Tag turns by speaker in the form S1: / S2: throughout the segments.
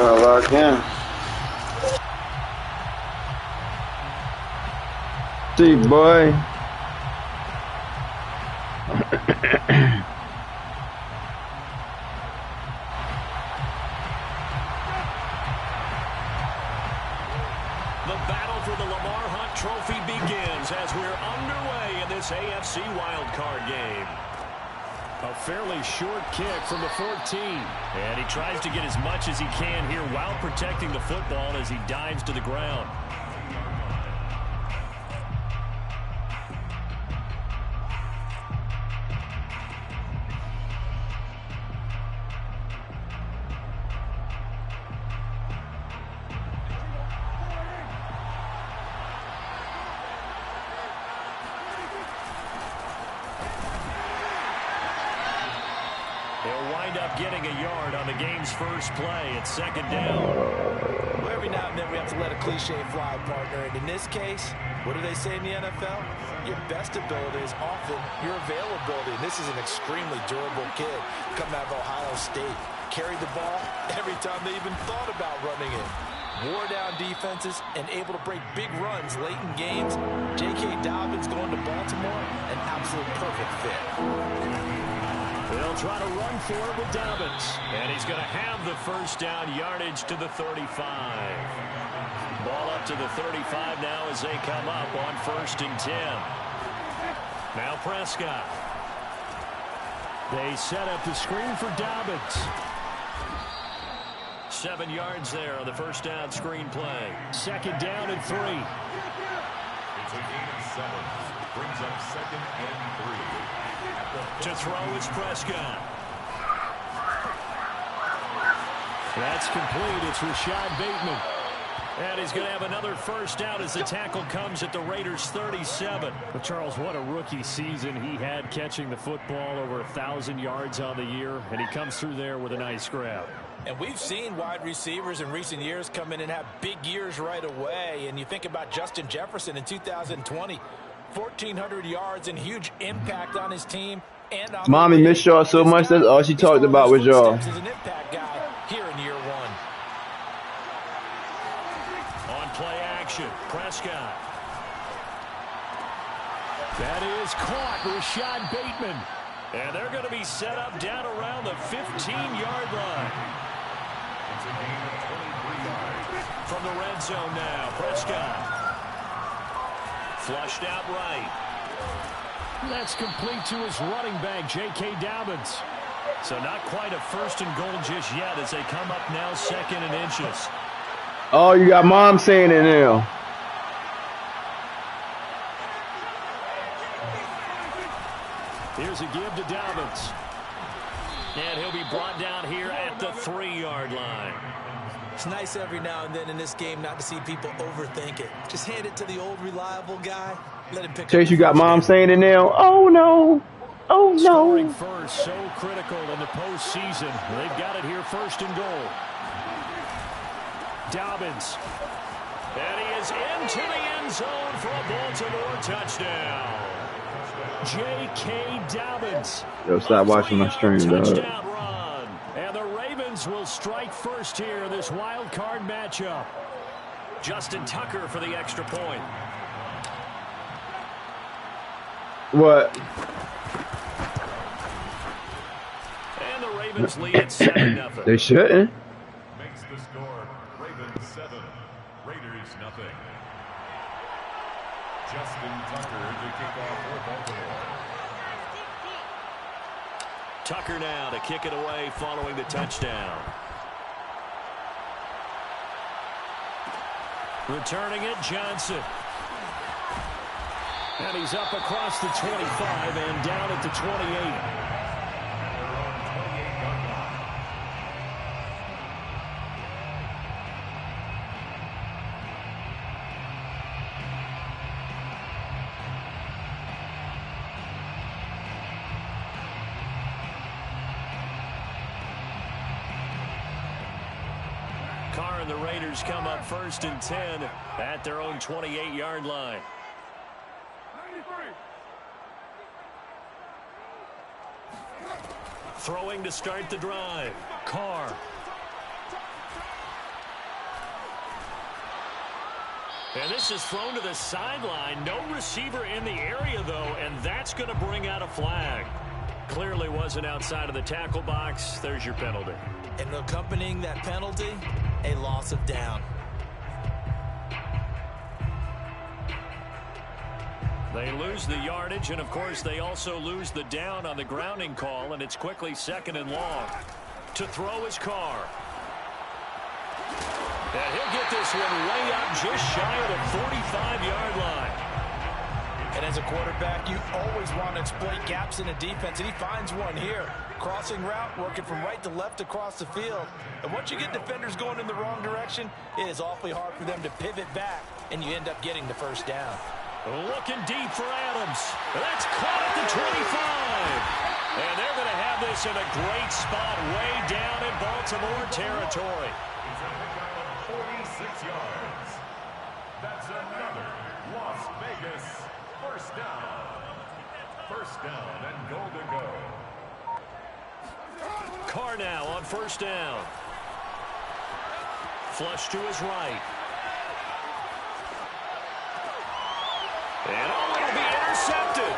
S1: Lock in. See, boy.
S2: The battle for the Lamar Hunt Trophy begins as we're underway in this AFC wildcard game. A fairly short kick from the 14. And he tries to get as much as he can here while protecting the football as he dives to the ground. He'll wind up getting a yard on the game's first play. It's second down.
S3: Well, every now and then we have to let a cliche fly, partner. And in this case, what do they say in the NFL? Your best ability is often your availability. And this is an extremely durable kid coming out of Ohio State. Carried the ball every time they even thought about running it. Wore down defenses and able to break big runs late in games. J.K. Dobbins going to Baltimore, an absolute perfect fit.
S2: They'll try to run for it with Dobbins. And he's going to have the first down yardage to the 35. Ball up to the 35 now as they come up on 1st and 10. Now Prescott. They set up the screen for Dobbins. 7 yards there on the first down screen play. Second down and 3.
S4: It's a gain of 7. Brings up 2nd and 3.
S2: To throw is Prescott. That's complete. It's Rashad Bateman. And he's going to have another first down as the tackle comes at the Raiders' 37.
S5: But Charles, what a rookie season he had catching the football, over 1,000 yards on the year, and he comes through there with a nice grab.
S3: And we've seen wide receivers in recent years come in and have big years right away. And you think about Justin Jefferson in 2020, 1,400 yards and huge impact on his team. And on
S1: Mommy missed y'all so much. That's all she talked about with y'all.
S3: As an impact guy here in year 1.
S2: On play action, Prescott. That is caught, Rashad Bateman. And they're going to be set up down around the 15-yard line.
S4: It's a gain of 23 yards.
S2: From the red zone now, Prescott. Flushed out right.
S5: That's complete to his running back, J.K. Dobbins.
S2: So not quite a 1st and goal just yet as they come up now 2nd and inches.
S1: Oh, you got Mom saying it now.
S2: Here's a give to Dobbins. And he'll be brought down here at the 3-yard line.
S3: It's nice every now and then in this game not to see people overthink it. Just hand it to the old reliable guy. Let him pick
S1: Chase,
S3: up.
S1: you got Mom saying it now. Oh, no. Oh, no.
S2: Scoring first, so critical in the postseason. They've got it here 1st and goal. Dobbins. And he is into the end zone for a Baltimore touchdown. J.K. Dobbins.
S1: Yo, stop watching my stream, dog.
S2: Touchdown run. And the Ravens will strike first here in this wild card matchup. Justin Tucker for the extra point.
S1: What?
S2: And the Ravens lead at 7-0.
S1: They shouldn't.
S4: Makes the score. Ravens 7. Raiders nothing. Justin Tucker to kick off for Baltimore.
S2: Tucker now to kick it away following the touchdown. Returning it, Johnson. And he's up across the 25 and down at the 28. Carr and the Raiders come up 1st and 10 at their own 28-yard line. Throwing to start the drive. Carr.
S5: And this is thrown to the sideline. No receiver in the area, though, and that's going to bring out a flag. Clearly wasn't outside of the tackle box. There's your penalty.
S3: And accompanying that penalty, a loss of down.
S5: They lose the yardage, and, of course, they also lose the down on the grounding call, and it's quickly 2nd and long. To throw his Carr. And he'll get this one way up just shy of the 45-yard line.
S3: And as a quarterback, you always want to exploit gaps in a defense, and he finds one here. Crossing route, working from right to left across the field. And once you get defenders going in the wrong direction, it is awfully hard for them to pivot back, and you end up getting the first down.
S5: Looking deep for Adams. That's caught at the 25. And they're going to have this in a great spot way down in Baltimore territory.
S4: 46 yards. That's another Las Vegas first down. First down and goal to go.
S5: Carr now on first down. Flush to his right. And it'll be intercepted.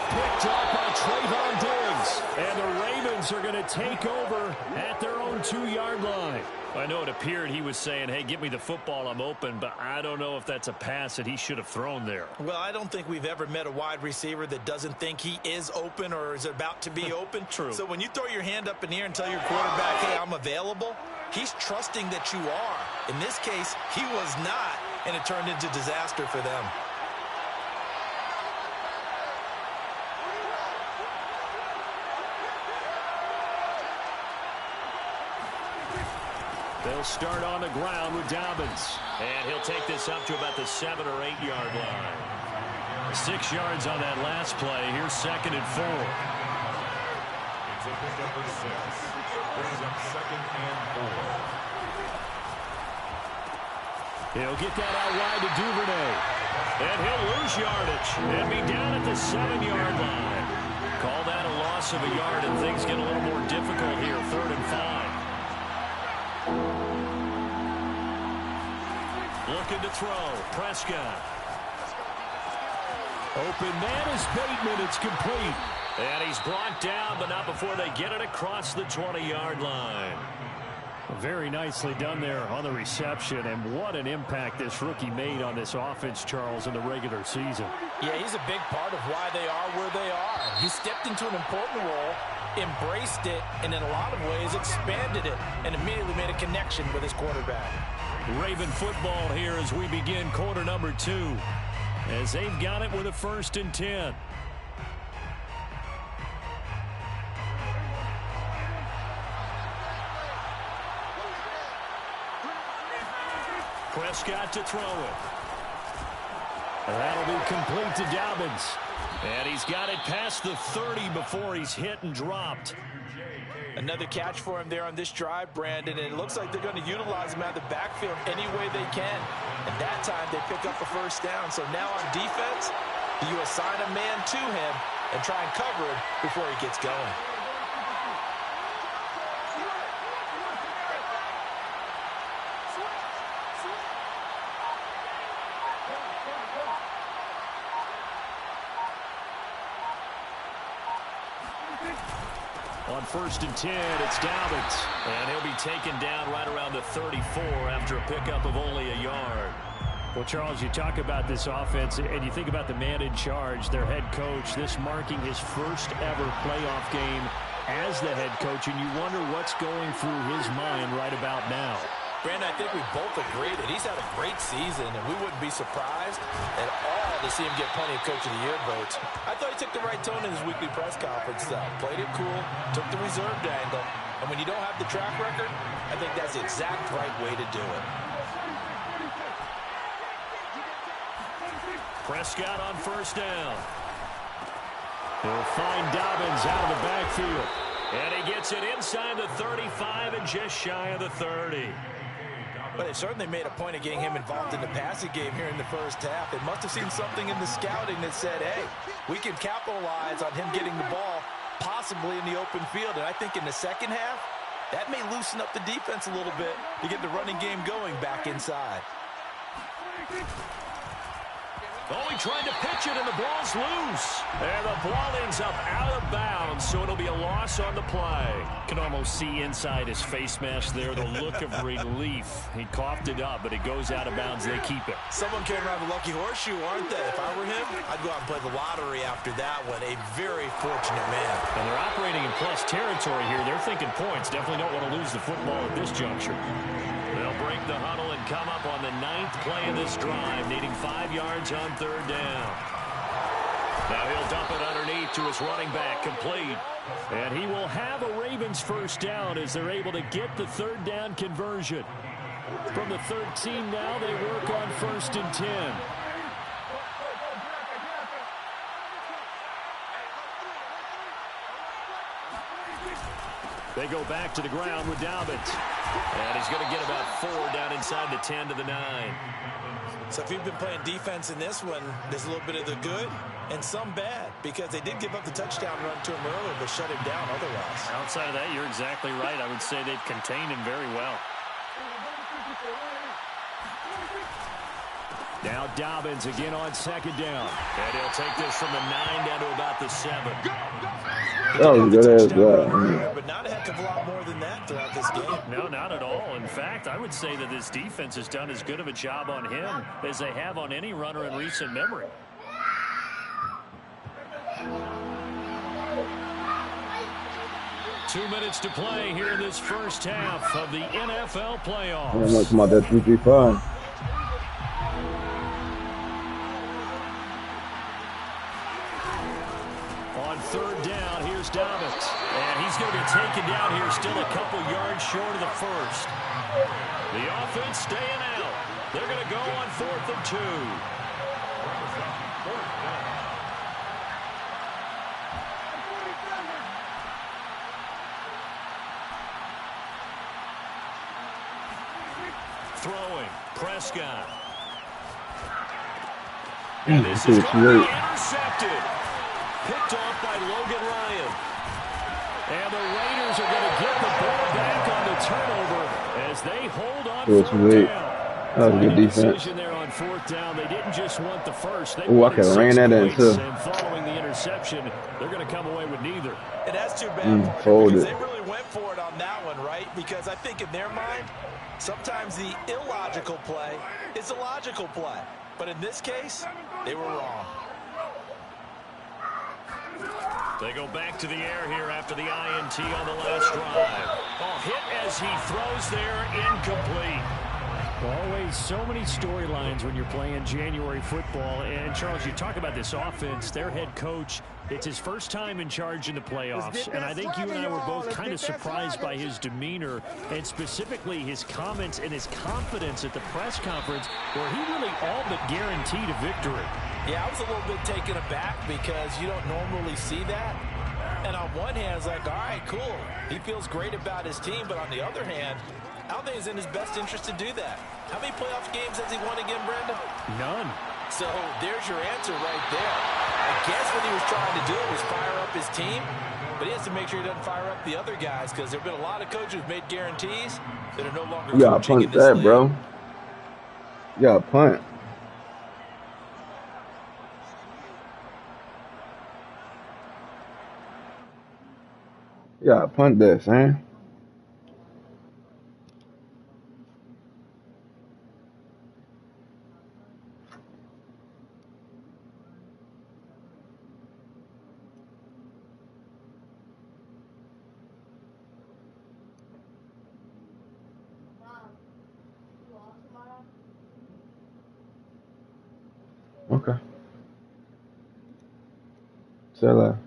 S5: Picked up by Trayvon Diggs. And the Ravens are going to take over at their own 2-yard line. I know it appeared he was saying, hey, give me the football, I'm open, but I don't know if that's a pass that he should have thrown there.
S3: Well, I don't think we've ever met a wide receiver that doesn't think he is open or is about to be open.
S5: True.
S3: So when you throw your hand up in the air and tell your quarterback, hey, I'm available, he's trusting that you are. In this case, he was not, and it turned into disaster for them.
S5: They'll start on the ground with Dobbins. And he'll take this up to about the 7- or 8-yard line. 6 yards on that last play. Here's 2nd and 4.
S4: It's a pickup for 6. Brings up 2nd and 4.
S5: He'll get that out wide to Duvernay. And he'll lose yardage and be down at the 7-yard line. Call that a loss of a yard, and things get a little more difficult here. 3rd and 5. Looking to throw. Prescott. Open man is Bateman. It's complete. And he's brought down, but not before they get it across the 20-yard line. Very nicely done there on the reception, and what an impact this rookie made on this offense, Charles, in the regular season.
S3: Yeah, he's a big part of why they are where they are. He stepped into an important role, embraced it, and in a lot of ways expanded it, and immediately made a connection with his quarterback.
S5: Raven football here as we begin quarter number 2, as they've got it with a 1st and 10. Prescott to throw it. That'll be complete to Dobbins. And he's got it past the 30 before he's hit and dropped.
S3: Another catch for him there on this drive, Brandon, and it looks like they're going to utilize him out of the backfield any way they can. And that time they pick up a first down. So now on defense, you assign a man to him and try and cover him before he gets going.
S5: On 1st and 10, it's Dobbins. And he'll be taken down right around the 34 after a pickup of only a yard. Well, Charles, you talk about this offense, and you think about the man in charge, their head coach, this marking his first ever playoff game as the head coach, and you wonder what's going through his mind right about now.
S3: Brandon, I think we both agree that he's had a great season, and we wouldn't be surprised at all to see him get plenty of Coach of the Year votes. I thought he took the right tone in his weekly press conference, though. Played it cool, took the reserved angle, and when you don't have the track record, I think that's the exact right way to do it.
S5: Prescott on first down. He'll find Dobbins out of the backfield. And he gets it inside the 35 and just shy of the 30.
S3: But they certainly made a point of getting him involved in the passing game here in the first half. They must have seen something in the scouting that said, hey, we can capitalize on him getting the ball possibly in the open field. And I think in the second half, that may loosen up the defense a little bit to get the running game going back inside.
S2: Oh, he tried to pitch it, and the ball's loose. And the ball ends up out of bounds, so it'll be a loss on the play.
S5: Can almost see inside his face mask there the look of relief. He coughed it up, but it goes out of bounds. They keep it.
S3: Someone came around the lucky horseshoe, aren't they? If I were him, I'd go out and play the lottery after that one. A very fortunate man.
S5: And they're operating in plus territory here. They're thinking points. Definitely don't want to lose the football at this juncture.
S2: They'll break the huddle and come up on the 9th play of this drive, needing 5 yards on 3rd down. Now he'll dump it underneath to his running back, complete.
S5: And he will have a Ravens first down as they're able to get the 3rd down conversion. From the 13 now, they work on 1st and 10. They go back to the ground with Dobbins.
S2: And he's going to get about 4 down inside the 10 to the 9.
S3: So if you've been playing defense in this one, there's a little bit of the good and some bad, because they did give up the touchdown run to him earlier, but shut him down otherwise.
S5: Outside of that, you're exactly right. I would say they've contained him very well. Now Dobbins again on 2nd down.
S2: And he'll take this from the 9 down to about the 7.
S1: That was good as that.
S3: But not a heck of a lot more than that throughout this game.
S5: No, not at all. In fact, I would say that this defense has done as good of a job on him as they have on any runner in recent memory. Two minutes to play here in this first half of the NFL playoffs.
S1: I'm looking about that 3-3-5.
S5: On 3rd down, here's Dobbins. And he's going to get taken down here, still a couple yards short of the first.
S2: The offense staying out. They're going to go on 4th and 2. Throwing, Prescott. And this is going to be intercepted. Picked off by Logan Ryan.
S5: And the Raiders are going to get the ball back on the turnover as they hold on
S1: It was
S5: 4th
S1: late.
S5: down.
S1: That was a good defense.
S5: Decision there on 4th down. They didn't just want the first. They
S1: Ooh, I
S5: wanted
S1: could have ran
S5: 6
S1: that in,
S5: points,
S1: too.
S5: and following the interception, they're going to come away with neither.
S3: And that's too bad, partner,
S1: folded.
S3: because they really went for it on that one, right? Because I think in their mind, sometimes the illogical play is a logical play. But in this case, they were wrong.
S2: They go back to the air here after the INT on the last drive. Oh, hit as he throws there, incomplete.
S5: Always so many storylines when you're playing January football. And, Charles, you talk about this offense, their head coach, it's his first time in charge in the playoffs. And I think you and I were both kind of surprised by his demeanor and specifically his comments and his confidence at the press conference where he really all but guaranteed a victory.
S3: Yeah, I was a little bit taken aback because you don't normally see that. And on one hand, it's like, all right, cool. He feels great about his team. But on the other hand, I don't think it's in his best interest to do that. How many playoff games has he won again, Brenda?
S5: None.
S3: So there's your answer right there. I guess what he was trying to do was fire up his team, but he has to make sure he doesn't fire up the other guys because there have been a lot of coaches who've made guarantees that are no longer
S1: You gotta
S3: coaching in
S1: punt
S3: this
S1: that,
S3: league.
S1: bro. You gotta punt. You gotta punt this, man. Okay. Say that.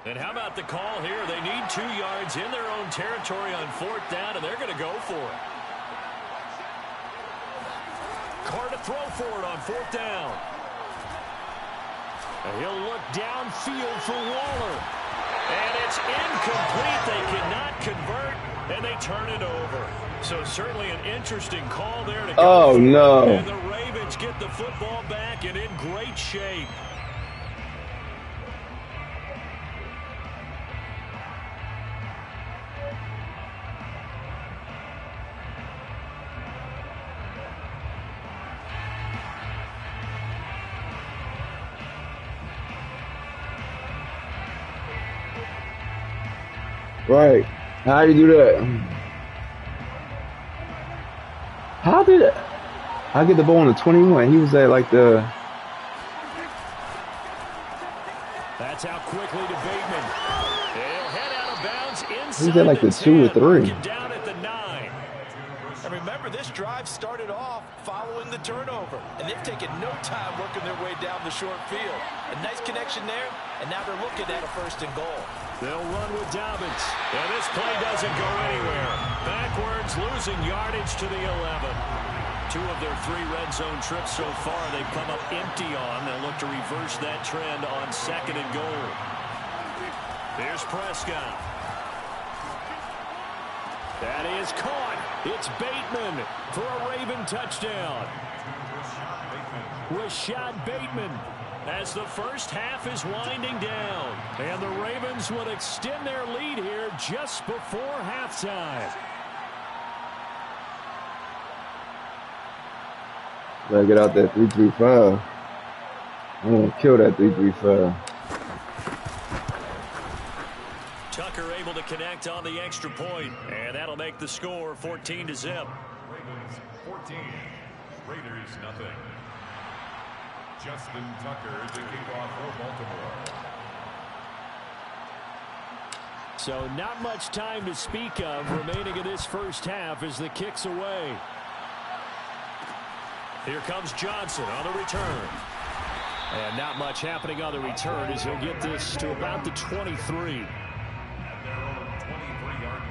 S5: And how about the call here? They need 2 yards in their own territory on 4th down, and they're going to go for it. Carr to throw for it on 4th down. And he'll look downfield for Waller. And it's incomplete. They cannot convert, and they turn it over. So certainly an interesting call there to go.
S1: Oh, no.
S5: And the Ravens get the football back and in great shape.
S1: Right. How you do that? How did it? I get the ball on the 21. He was at like the.
S5: That's out quickly to Bateman. They'll head out of bounds inside.
S1: He's at like the 2 or 3.
S5: Down at the 9.
S3: And remember, this drive started off following the turnover, and they've taken no time working their way down the short field. A nice connection there, and now they're looking at a 1st and goal.
S5: They'll run with Dobbins. And this play doesn't go anywhere. Backwards, losing yardage to the 11. 2 of their 3 red zone trips so far they've come up empty on. They'll look to reverse that trend on 2nd and goal. Here's Prescott. That is caught. It's Bateman for a Raven touchdown. Rashad Bateman as the first half is winding down. And the Ravens would extend their lead here just before halftime.
S1: Gotta get out that 3-3-5. I'm gonna kill that 3-3-5.
S5: Tucker able to connect on the extra point, and that'll make the score 14-0.
S4: Ravens 14, Raiders nothing. Justin Tucker to kick off for Baltimore.
S5: So not much time to speak of remaining in this first half as the kick's away. Here comes Johnson on the return. And not much happening on the return as he'll get this to about the 23.
S4: At their own 23-yard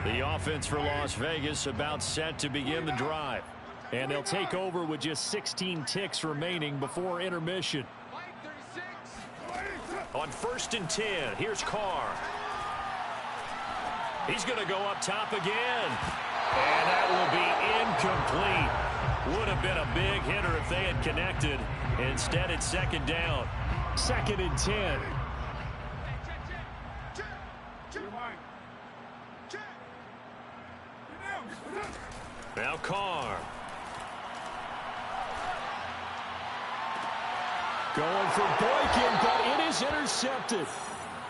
S4: line.
S5: The offense for Las Vegas about set to begin the drive. And they'll take over with just 16 ticks remaining before intermission. On 1st and 10, here's Carr. He's going to go up top again. And that will be incomplete. Would have been a big hitter if they had connected. Instead, it's 2nd down. 2nd and 10. Now Carr. Going for Boykin, but it is intercepted.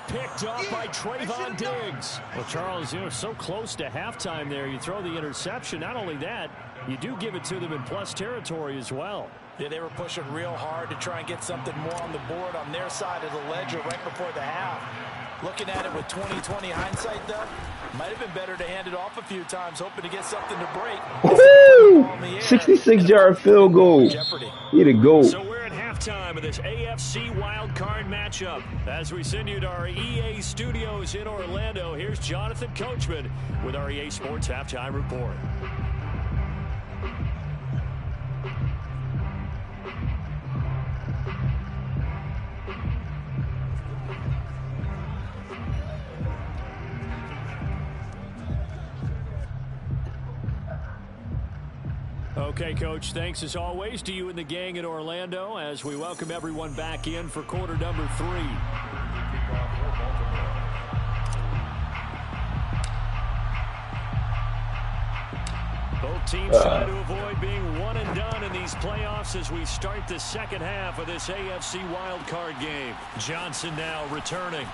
S5: Picked up by Trayvon Diggs. Well, Charles, you know, so close to halftime there. You throw the interception. Not only that, you do give it to them in plus territory as well.
S3: Yeah, they were pushing real hard to try and get something more on the board on their side of the ledger right before the half. Looking at it with 20/20 hindsight, though, might have been better to hand it off a few times, hoping to get something to break.
S1: Woo! 66-yard field goal.
S3: Jeopardy.
S1: He the goal.
S5: So we're at halftime of this AFC wildcard matchup. As we send you to our EA studios in Orlando, here's Jonathan Coachman with our EA Sports Halftime Report. Okay, Coach, thanks as always to you and the gang in Orlando as we welcome everyone back in for quarter number 3. Both teams trying to avoid being one and done in these playoffs as we start the second half of this AFC wildcard game. Johnson now returning.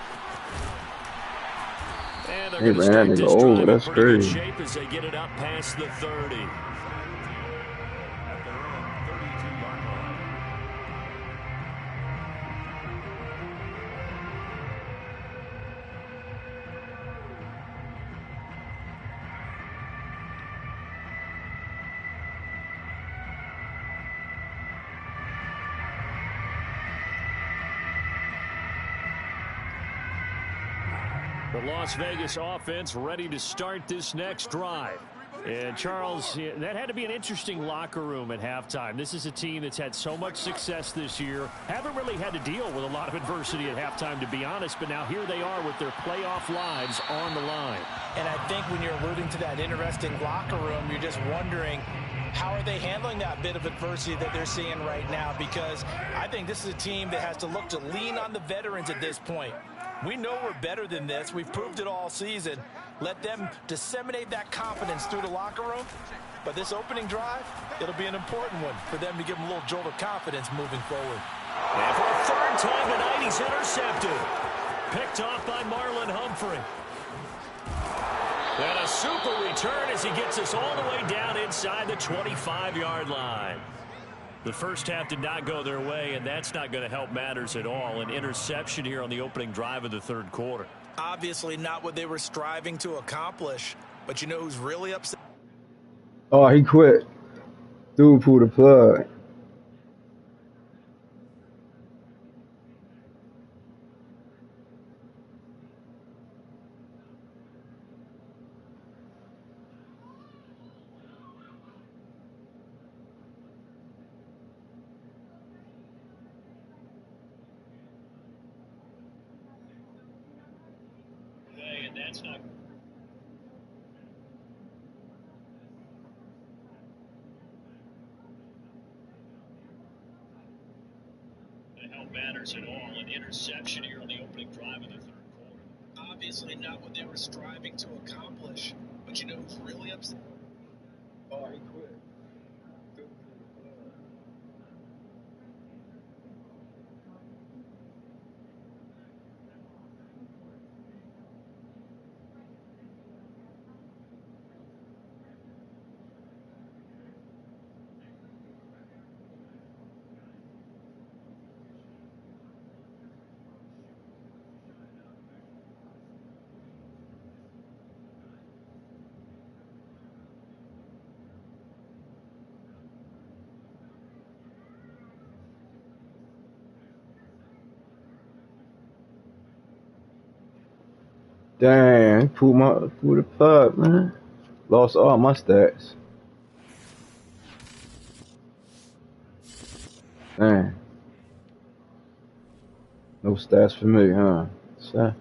S5: And they're going to start this drive in pretty good shape as they get it up past the 30. The Las Vegas offense ready to start this next drive. And, Charles, that had to be an interesting locker room at halftime. This is a team that's had so much success this year. Haven't really had to deal with a lot of adversity at halftime, to be honest. But now here they are with their playoff lives on the line.
S3: And I think when you're alluding to that interesting locker room, you're just wondering, how are they handling that bit of adversity that they're seeing right now? Because I think this is a team that has to look to lean on the veterans at this point. We know we're better than this. We've proved it all season. Let them disseminate that confidence through the locker room. But this opening drive, it'll be an important one for them to give them a little jolt of confidence moving forward.
S5: And for a third time tonight, he's intercepted. Picked off by Marlon Humphrey. And a super return as he gets us all the way down inside the 25-yard line. The first half did not go their way, and that's not going to help matters at all. An interception here on the opening drive of the third quarter.
S3: Obviously not what they were striving to accomplish, but you know who's really upset?
S1: Oh, he quit. Dude pulled the plug.
S5: That's not going to help matters at all. An interception here on the opening drive of the third quarter. Obviously not what they were striving to accomplish, but you know who's really upset?
S1: Oh, he quit. Dang, pulled the plug, man. Lost all my stats. Dang. No stats for me, huh?